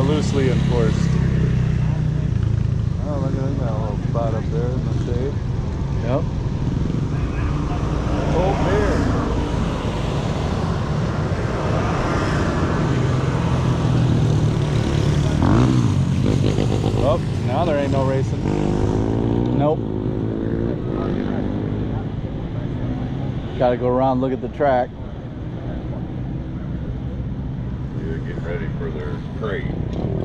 loosely enforced. Oh, look at that little spot up there in the shade. Yep. Old bear. Oh, now there ain't no racing. Nope. Gotta go around, look at the track. Yeah, getting ready for their trade.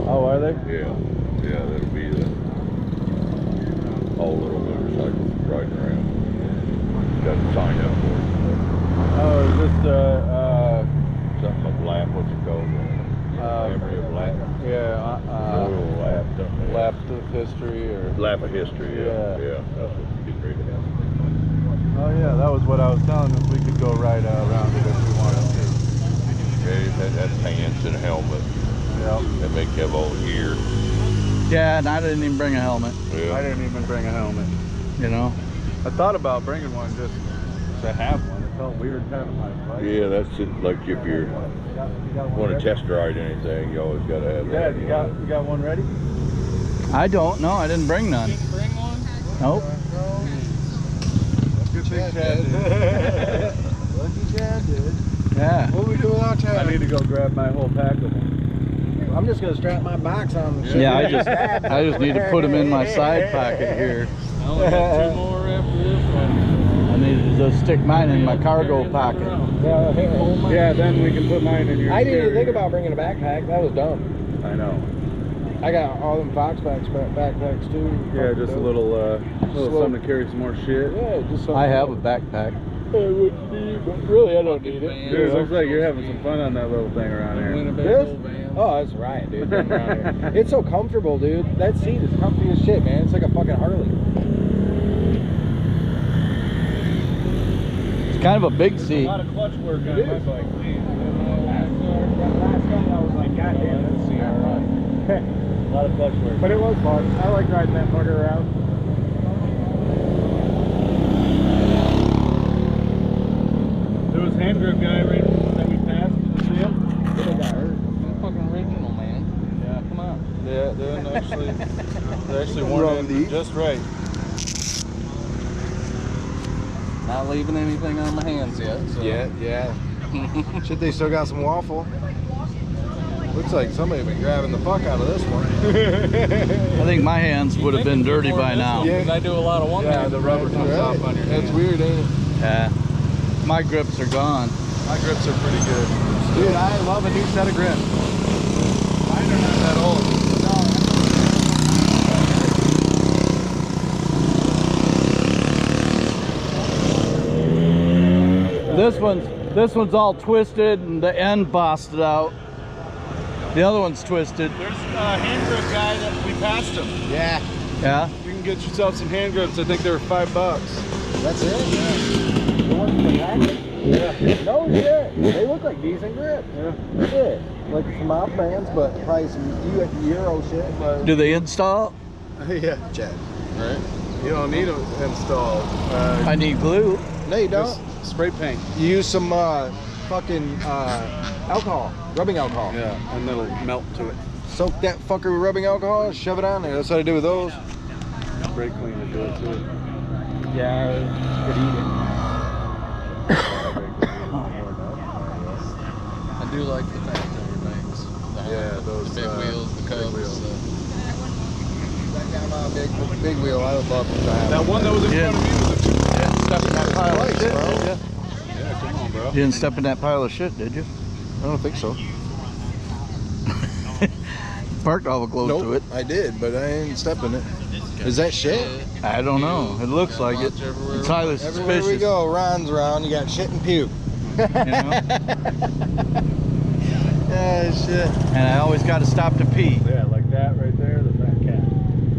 Oh, are they? Yeah, yeah, that'll be the all little motorcycles riding around. Got to sign up for it. Oh, is this Something of lap, what's it called? Memory of lap. yeah, Royal lap, something. lap of history or Lap of history, Yeah. yeah, that's what you get ready to have. Oh yeah, that was what I was telling us. We could go right around it if we wanted to. Yeah, that pants and a helmet. Yep. That make you have all the gear. Yeah, and I didn't even bring a helmet, Yeah. I didn't even bring a helmet. you know. I thought about bringing one just to have one. It felt weird having my bike. Yeah, that's it. Like if you want to test ride anything, you always got to have Yeah, that. you got one ready? I don't know. I didn't bring none. Bring one? Nope. Good thing Chad did. Lucky Chad did. Yeah. What do we do without Chad? I need to go grab my whole pack of them. I'm just gonna strap my box on. Yeah, I just need to put them in my side pocket here. I only got 2 more after this one. I need to just stick mine in my cargo pocket. Yeah, then we can put mine in your I didn't even think carrier. about bringing a backpack. That was dumb. I know. I got all them Fox backpacks too. Yeah, just a little something to carry some more shit. Yeah, just something. I have a backpack. I wouldn't need, but really I don't need it. Dude, it looks like you're having some fun on that little thing around here. This? Oh, that's right, dude. Running around here. It's so comfortable, dude. That seat is comfy as shit, man. It's like a fucking Harley. It's kind of a big A seat. lot of clutch work on my bike. Last time I was like, God damn, let's see how run. A lot of clutch work. But it was fun. I like riding that fucker around. There was hand grip guy right that we passed. Did you see him? They got hurt. Fucking original, man. Yeah, come on. They're actually Wrong worn in lead. just right. Not leaving anything on my hands yet. So. Yeah. Shit, they still got some waffle. Looks like somebody been grabbing the fuck out of this one. I think my hands would have been dirty by now. Yeah. I do a lot of Yeah, the rubber comes off on your hand. That's weird, ain't it? Yeah. My grips are gone. My grips are pretty good. Dude, I love a new set of grips. Mine are not that old. This one's all twisted and the end busted out. The other one's twisted. There's a hand grip guy that we passed him. Yeah. Yeah. You can get yourself some hand grips. I think they were $5. That's it? Yeah. The ones from the package? Yeah. No shit. They look like decent grips. Yeah. Shit. Like some off bands, but probably some Euro shit. But Do they install? Yeah. Chad. Right. You don't need them installed. I need glue. No, you don't. Just spray paint. You use some fucking alcohol, rubbing alcohol. Yeah, and it'll melt to it. Soak that fucker with rubbing alcohol and shove it on there. That's what I do with those. Spray clean to do it too. Yeah, could eat I do like the factory bikes. Yeah, those big wheels, the big Cubs. wheels. That kind of big wheel, I would love to have. That one that was in Yeah. front of you was a Step in that pile of Twice, shit, bro. did ya? Yeah, come on, bro. You didn't step in that pile of shit, did you? I don't think so. Parked awful close to it. I did, but I ain't stepping it. Is that shit? I don't know. It looks like it. It's highly Everywhere we suspicious. go, Ron's around, you got shit and puke. You know? Yeah, shit. And I always got to stop to pee. Yeah, like that right there, the fat cat.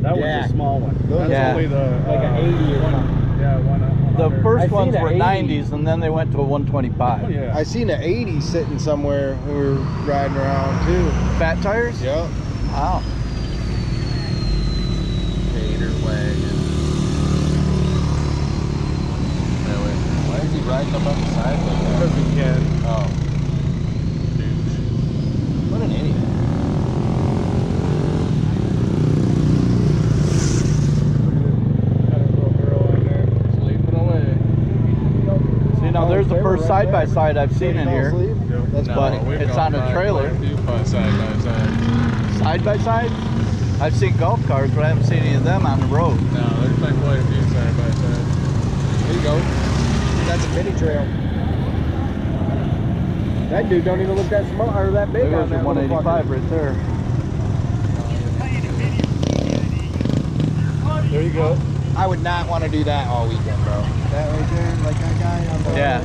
That Yeah. one's a small one. Those That's Yeah. only the Like an 80 or something. Yeah, one. The 100. first I've ones seen were a 80. 90s, and then they went to a 125. Yeah. I seen an 80 sitting somewhere when we were riding around too. Fat tires? Yep. Wow. Gator wagon. Why is he riding up on the side like that? Because we can. Oh. What an idiot. the first side by side I've seen in here. That's But it's on a trailer. Side by side? I've seen golf carts, but I haven't seen any of them on the road. No, there's been quite a few side by side. There you go. That's a mini trail. That dude don't even look that small or that big on There's your that 185 right there. There you go. I would not want to do that all weekend, bro. That right there, like that guy on the Yeah.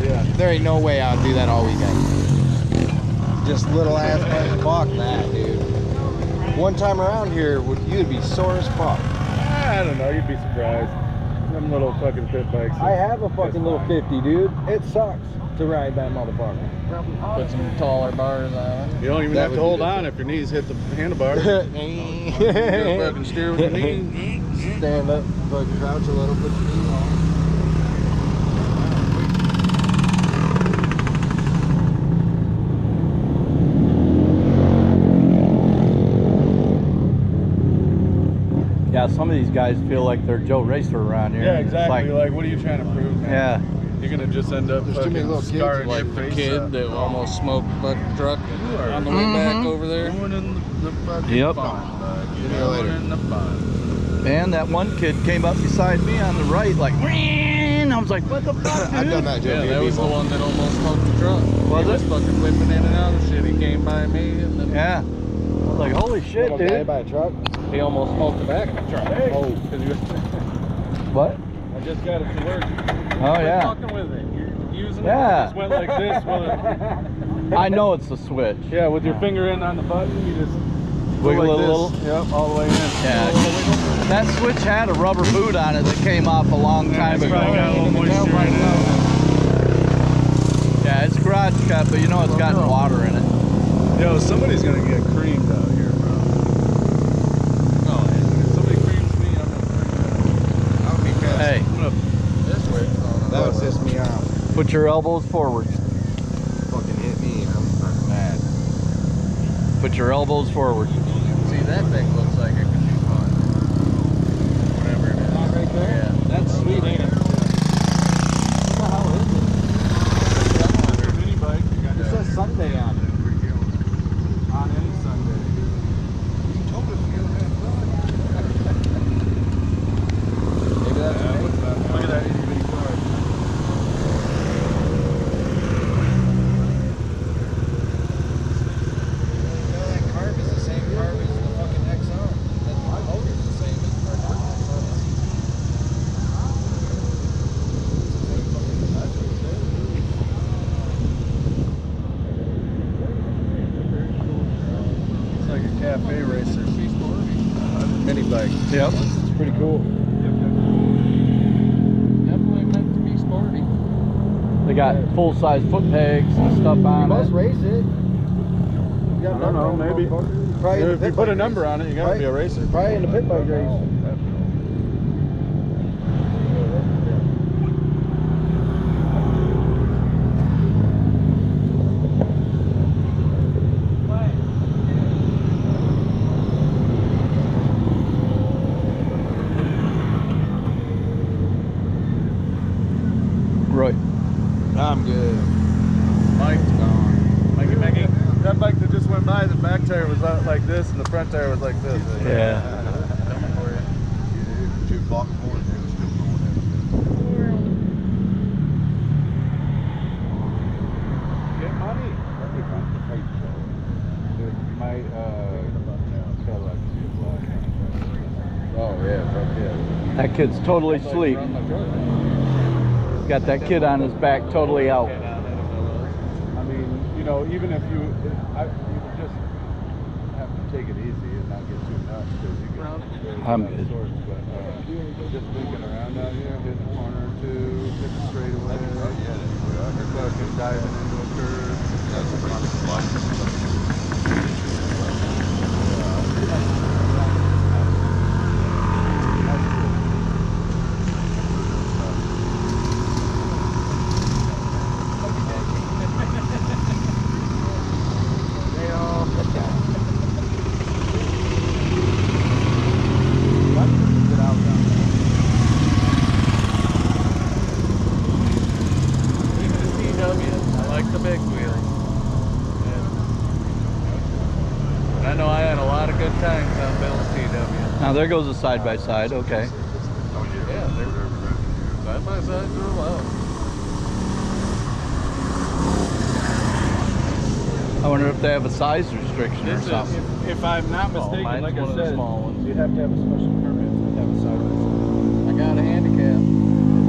Yeah. There ain't no way I would do that all weekend. Just little ass man. Fuck that, dude. One time around here, you'd be sore as fuck. I don't know, you'd be surprised. Them little fucking pit bikes. I have a fucking little 50, dude. It sucks to ride that motherfucker. Put some taller bars on it. You don't even That have to would hold be on if your knees hit the handlebar. You just fucking steer with your knees. Stand up, fucking crouch a little, put your knees on. Yeah, some of these guys feel like they're Joe Racer around here. Yeah, It's exactly. Like, what are you trying to prove, man? yeah. You're gonna just end up There's too many fucking little kids scarring Like your the face kid up. that almost smoked a bucket truck on the way Mhm. back over there. Ruining the fucking Yep. fun, bud. See you later. Ruining the fun. And that one kid came up beside me on the right, like, "Ween!" I was like, what the fuck, dude? I've done that, Joe. Yeah, that was the one that almost smoked the truck. Was He was it? fucking whipping in and out of shit. He came by me and then Yeah. I was like, holy shit, Little guy dude. by a truck. he almost smoked the back of the truck. Hey. Oh, 'cause he was What? I just got it to work. Oh, Quit yeah. fucking with it. You're using Yeah. it. Just went like this. I know it's the switch. Yeah, with your finger in on the button, you just Wiggle like it a this. little. Yep, all the way in. Yeah. That switch had a rubber boot on it that came off a long time it's ago. probably got a little moisture in it. Yeah, it's garage cut, but you know it's got water in it. Yo, somebody's gonna get creamed out here, bro. Oh, If somebody creams me, I'm gonna I would be pissed. Hey, I'm gonna this way. That would piss me off. put your elbows forward. Fucking hit me. I'm mad. Put your elbows forward. See, that thing looks like it could be fun. Whatever it is. Right there? Yeah. That's sweet, ain't it? What the hell is a mini bike. You got it? It says Sunday on it. on any Sunday. Maybe that's Yeah, what's that? Look at that itty bitty car. that carb is the same carb as the fucking XR. That motor's the same as our It's like a cafe racer. Mini bike. Yep. It's pretty cool. Definitely meant to be sporty. They got full-size foot pegs and stuff You on must it. race it. You got a I don't number know, on the maybe. motherfucker. Probably in the If you pit put a bike number race. on it, you gotta be a racer. Probably in the pit bike race. Right. I'm good. Mike's gone. Mikey, that bike that just went by, the back tire was out like this and the front tire was like this. Yeah. Coming for you. 2 block more than it was still going Get money. My Cadillac is black. Oh yeah, fuck yeah. That kid's totally asleep. Got that kid on his back totally out. I mean, you know, even if you would just have to take it easy and not get too nuts because you get I'm all good. sorts. But just thinking around out here, hitting a corner or two, hitting a straightaway, fucking diving into a curve. Now there goes a side by side. Okay. Oh yeah. Yeah, they're side by side, they're allowed. I wonder if they have a size restriction or something. If I'm not Oh, mistaken, mine's like one I of the said, small ones. you'd have to have a special permit to have a side by I got a handicap.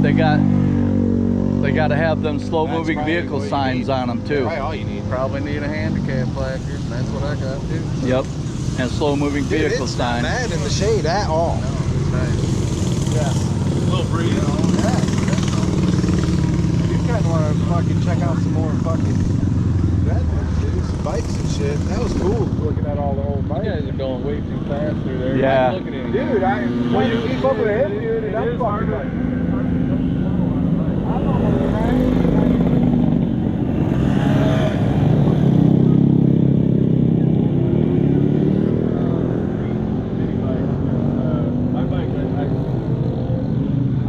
They got to have them slow That's moving probably vehicle what you signs need. on them too. Probably all you need. Probably need a handicap placard, and that's what I got too. Yep. And slow moving Dude, vehicle it's not sign. bad in the shade at all. No, it's nice. Yeah. A little breeze. You kind of want to fucking check out some more fucking redwoods, dude. Some bikes and shit. That was cool. Looking at all the old You bikes. guys are going way too fast through there. Yeah. I'm looking at you. Dude, I'm trying to keep up with him, dude, and I'm fucking like... My bike,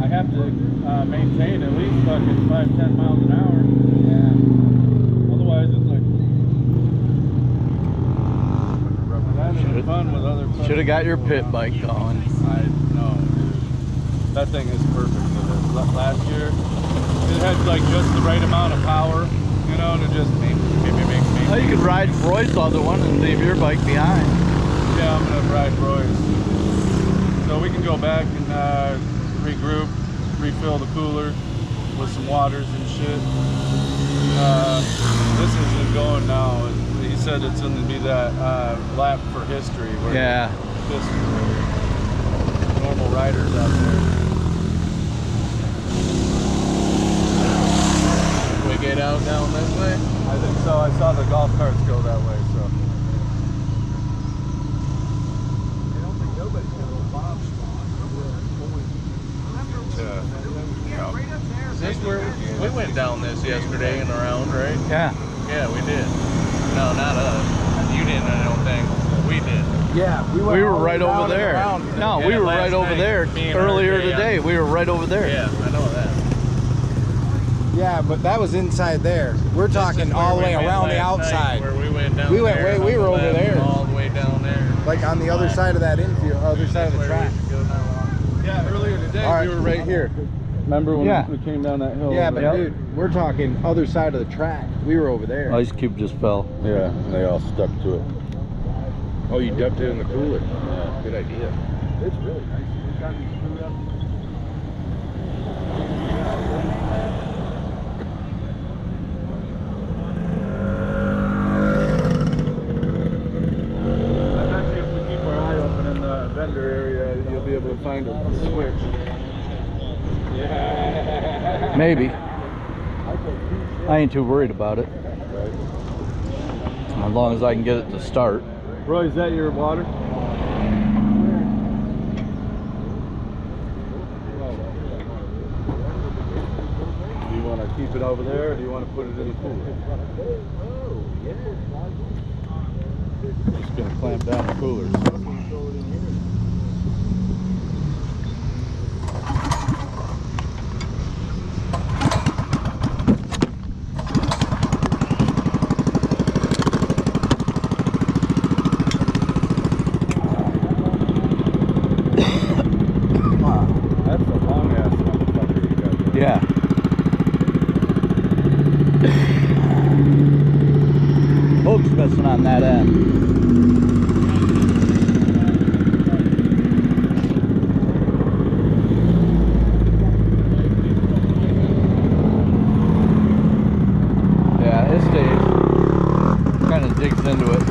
I have to maintain at least fucking 5-10 miles an hour. Yeah. Otherwise, it's like... I'm having fun with other fucking Should have got your people pit around. bike going. I know, dude. That thing is perfect for this. Last year, it had like just the right amount of power, you know, to just make Oh, you could ride Roy's other one and leave your bike behind. Yeah, I'm gonna ride Roy's. So we can go back and regroup, refill the cooler with some waters and shit. This isn't going now. He said it's gonna be that lap for history where Yeah. just normal riders out there. We get out down this way. I think so. I saw the golf carts go that way, so. I don't think nobody's gonna bomb Is this where we went down this yesterday and around, right? Yeah. Yeah, we did. No, not us. You didn't, I don't think. We did. Yeah, We were right over there. No, we Yeah, were last right over night, there me and earlier RJ, today. We were right over there. Yeah, I know that. Yeah, but that was inside there. We're talking all the way around the outside. Where we went down We went there way- on we the were over left, there. all the way down there. Like on the other side of that infield, other side of the track. Yeah, earlier today All right. we were right here. Remember when Yeah. we came down that hill? Yeah, but Yep. dude, we're talking other side of the track. We were over there. Ice cube just fell. Yeah, they all stuck to it. Oh, you dumped it in the cooler. Good idea. It's really nice. It's got me screwed up. I bet you if we keep our eye open in the vendor area, you'll be able to find a switch. Yeah. Maybe. I ain't too worried about it. As long as I can get it to start. Roy, is that your water? Do you want to keep it over there, or do you want to put it in the cooler? Just gonna clamp down the cooler. That's a long ass motherfucker you got there. Yeah. Hook's missing on that end. Yeah, it stays. Kind of digs into it.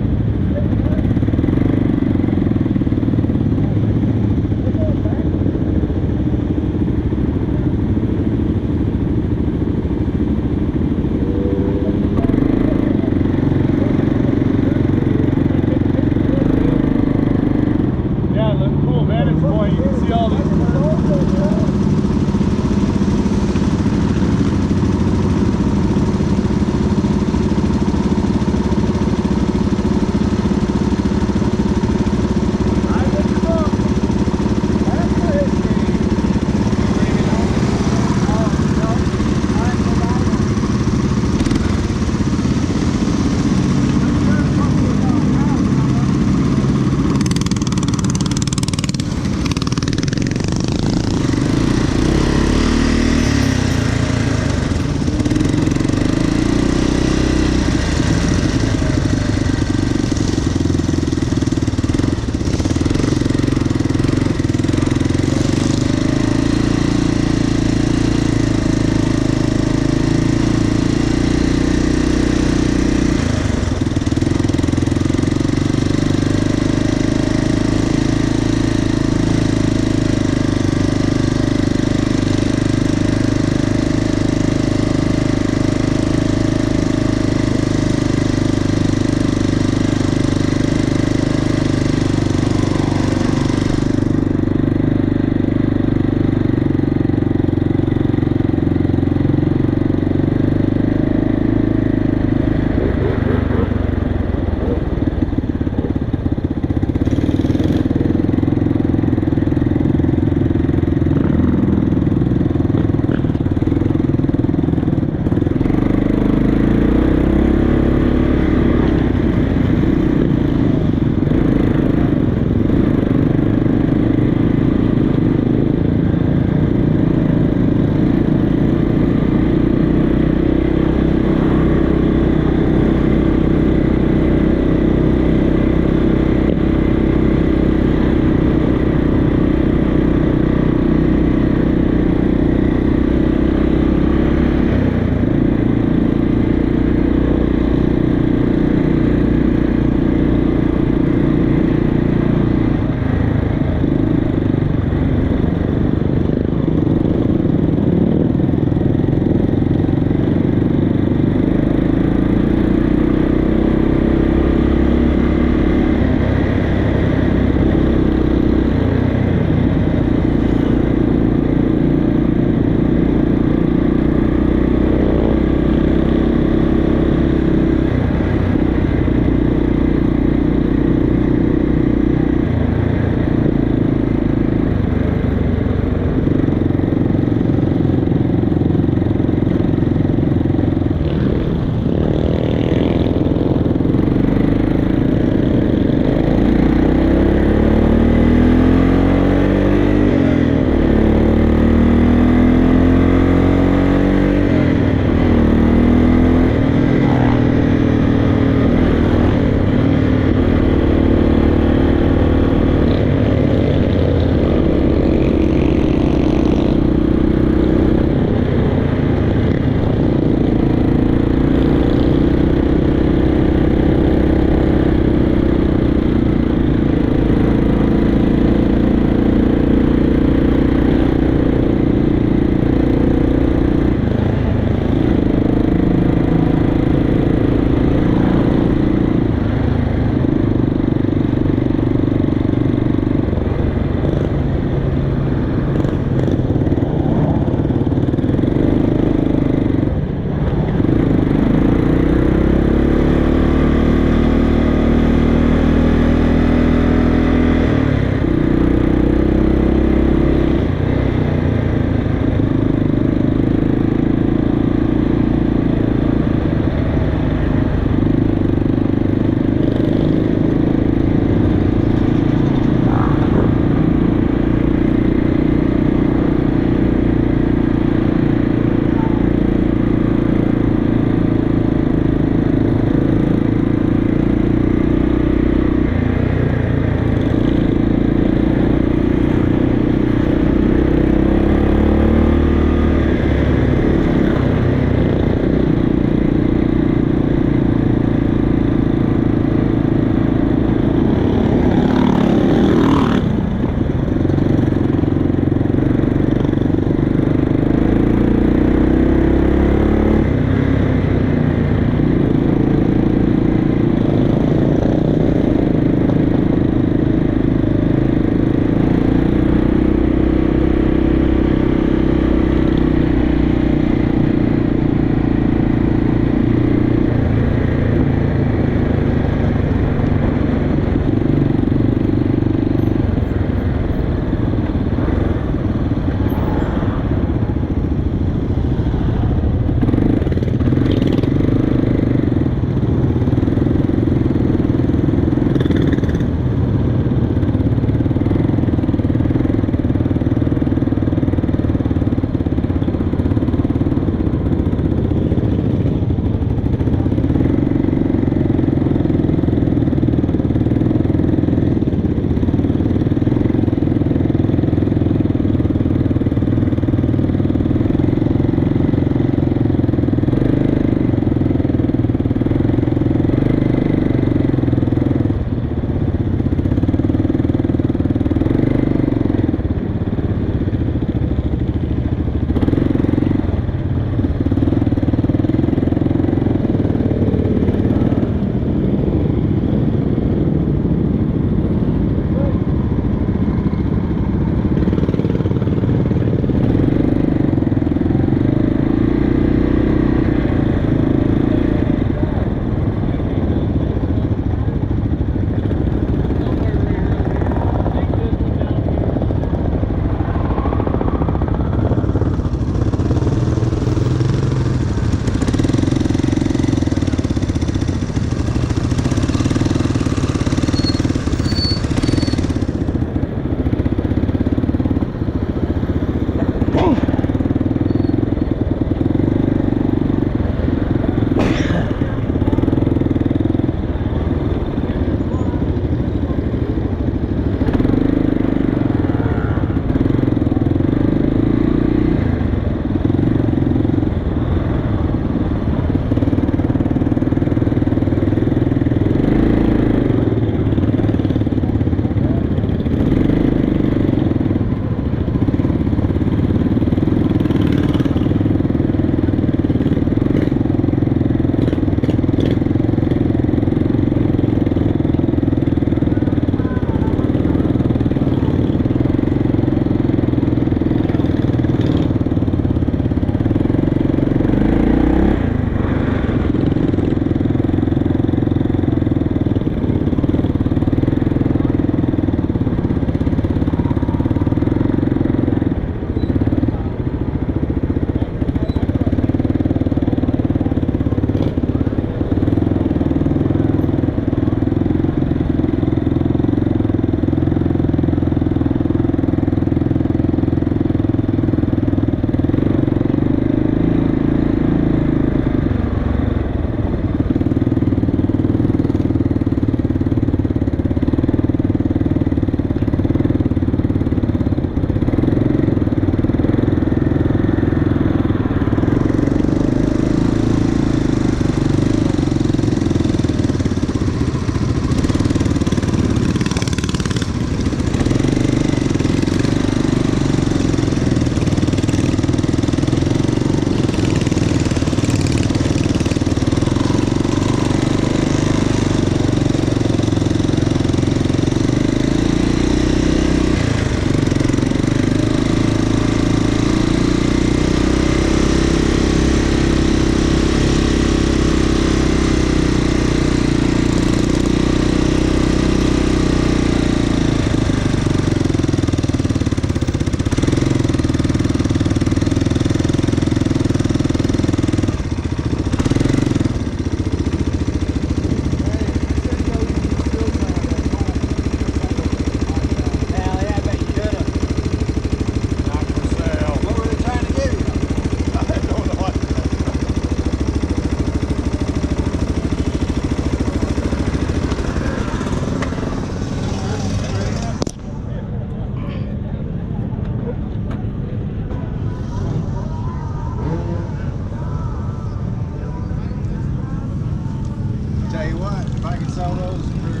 you what, if I could sell those for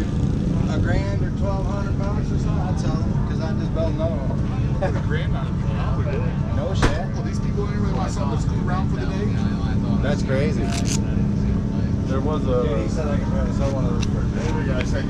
$1,000 or $1,200 or something, I'd sell them because I just built another one. Put $1,000 on it. No shit. Well, these people ain't really want something to scoot around for the day. That's crazy. There was a. Dude, he said I could probably sell one of those for $1,000. Maybe I said